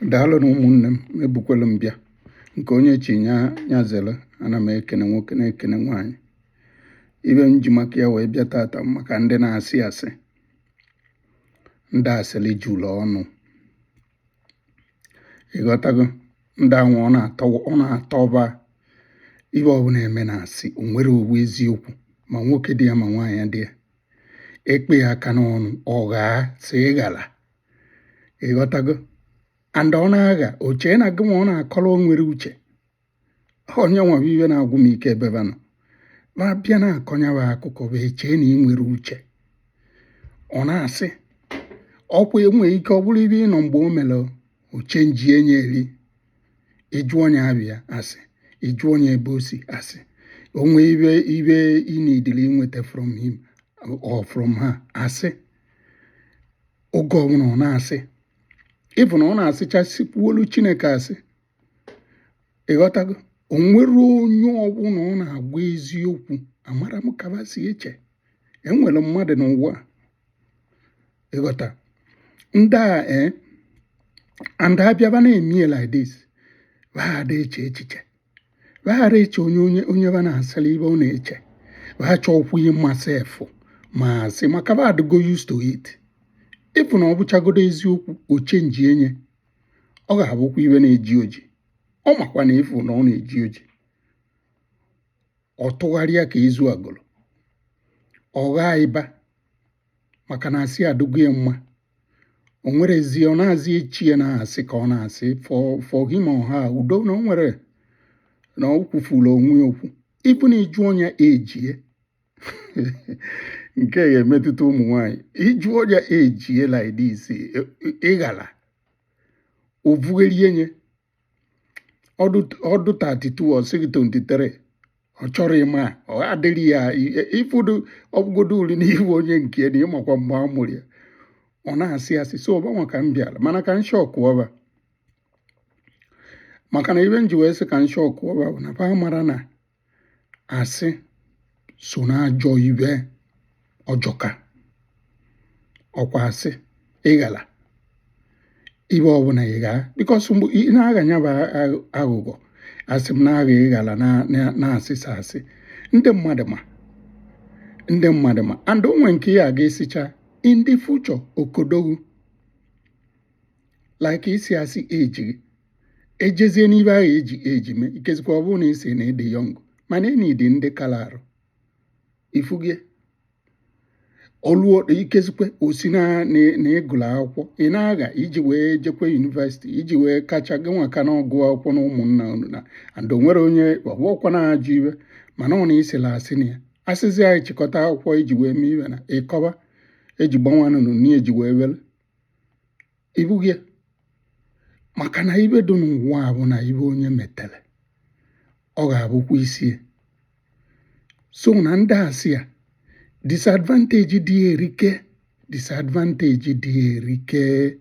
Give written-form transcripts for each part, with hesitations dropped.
Daalụ na ụmụnne m ebukwala m bịa nke onye chi nya zere. Ana m ekene nwoke na-ekene nwaanyị. Ibe m ji maka ya wee bịa tata maka ndị na-asị asị, ndị asịrị juru ọnụ. Ịghọtago? Ndị ahụ ọ na-atọba ibe ọbụla eme na-asị, o nwere owu eziokwu, ma nwoke dị ya ma nwaanyị dị ya. Ekpe ya aka n'ọnụ, ọgha sị ịghara. Ịghọtago? And ọ na-agha o chee na gị ma ọ na-akọrọ o nwere uche. Onye nwabụ ibe na-agwụ m ike ebeba nọ ma bịa na-akọnyawa akụkọ bụ echee na ị nwere uche. Ọ na-asị ọkwa enwe ike ọ bụrụ ibe ịnọ mgbe o mere oche nji enye eri, ịjụ onye abịa asị, ịjụ onye ebe o si asị, onwe ibe ị na-edili inweta from him or from her asị. Oge ọbụla ọ na-asị ịbụ na ọ na-asịchasị kwuolu Chineke asị. Ịghọtago? O nwere onye ọbụla ọ na-agba eziokwu. Amara m ka ha si eche. Enwere mmadụ n'ụwa. Ịghọta? Ndị a and abịaba na-eme like this, ha eche echiche. Ha eche onye ba na-asịrị ibe ọ na-eche. Ha chọọkwa ịmasị efu ma asị maka ba adịgo used to it. Ịfụ na ọ bụchagodo eziokwu o chenji enye, ọ ga-abụkwa ibe na-eji oji. Ọ makwa na ịfụ na ọ na-eji oji, ọ tụgharịa ka ezu agụrụ, ọ ghaa ịba maka na asị adịgo ya mma. O nwere ezi ọ na-azị echi ya na-asị ka ọ na-asị for him or her udo na o nwere na o kwufuru onwe okwu. Ịbụ na ịjụ onye ejie nke ga-emetụta ụmụ nwanyị. Ịjụ onye ejie like this, ịghara ovugheri nye ọdụ 32 ọ sịghị 23, ọ chọrọ ịma ọ adịrị ya ịfụdụ ọbụgodo uri n'ihu onye nke na ịmakwa mgbe a mụrụ ya. Ọ na-asị asị. So ọbanwa ka m bịara mana ka nshọkụ ọba, maka na ibe nji wee sị ka nshọkụ ọba bụ na pa mara na asị so na ajọ ibe ọjọka. Ọkwa asị ịghara ibe ọbụla ịgha, because mgbe ị na-aghanya bụ aghụghọ. Asị m na-agha ịghara na-asịsa asị. Ndị mmadụ ma and onwe nke ya ga-esicha in the future okodogu like isi asị eji ejezie n'ibe ahụ eji eji mee ikezikwa ọ bụrụ na isi na ịdị yọng mana enyi dị ndị kala arụ ifugie oluo ikezikwe osi na ịgụrụ akwụkwọ ị na-agha iji wee jekwe yunivesiti iji wee kacha gị nwa ka na ọgụ akwụkwọ na ụmụnna unu na and o nwere onye ọgwụkwa na-ajụ ibe mana ọ na isila asị na ya asịzi anyị chịkọta akwụkwọ iji wee mee ibe na ịkọba eji gbanwanụ na-eji wee were ibugie maka na ibe dị n'ụwa bụ na ibe onye metere ọ ga-abụkwa isi. So na ndị asị ya disadvantage dị erike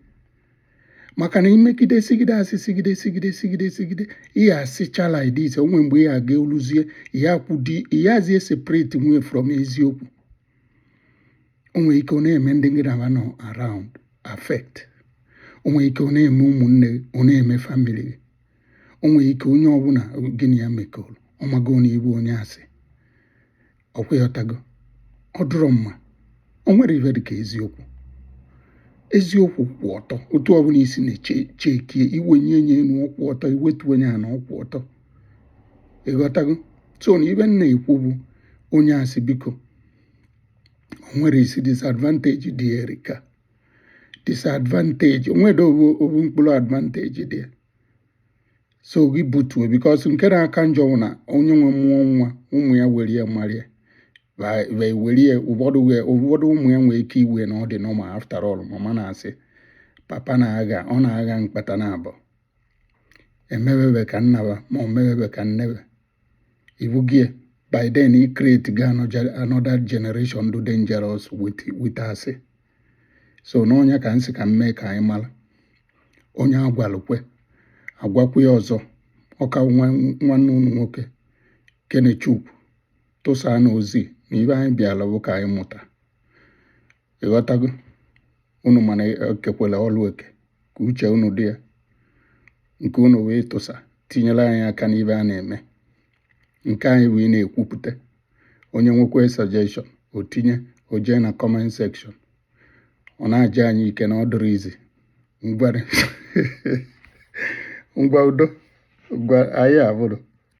maka na imegide sigide asị sigide ihe asịcha like this. Onwe mgbe ya aga oluzie ihe azie separate nwe from eziokwu. Onwe ike ọ na-eme ndị gị na nọ around affect. Onwe ike ọ na-eme ụmụnne, ọ na-eme family gị. Onwe ike onye ọbụla gịnị ya mekọrọ ọmago na ibu onye asị. Ọkwa ịghọtago? Ọ dụrọ mma. O nwere ibe dị ka eziokwu. Eziokwu kwụ ọtọ. Otu ọbụla isi na-echekie iwenye enye enu ọkwụ ọtọ, iwetu onye a na ọkwụ ọtọ. Ịghọtago? So na ibe nna ekwu bụ onye asị biko, o nwere isi disadvantage dị erika. Disadvantage onwere obu mkpụrụ advantage dị. So gị butuo because nke na-aka njọ na onye nwe mmụọ nwa ụmụ ya were ya marie were ụfọdụ ụmụ ya nwee ike iwe na ọ dị normal. After all, mama na-asị papa na-agha, ọ na-agha mkpata na abụọ emebebe ka nnaba ma o mebebe ka nnebe. Ibugie by then he create another generation do dangerous with asị. So n'ọnya ka nsị ka mmee ka anyị mara onye agwalụkwe agwakwa ya ọzọ. Ọka nwanne unu nwoke Kenechukwu tụsaa na ozi na ibe anyị bịala bụ ka anyị mụta. Ịghọtago? Unu mana ekekwela ọlụ eke ka uche unu dị ya. nke unu wee tụsa tinyere anyị aka n'ibe a na-eme. Nke anyị bụ ị na-ekwupụta. Onye nwekwa suggestion o tinye, o jee na comment section. Ọ na-aja anyị ike na ọ dịrị izi ngwa udo, ngwa anyị abụrụ.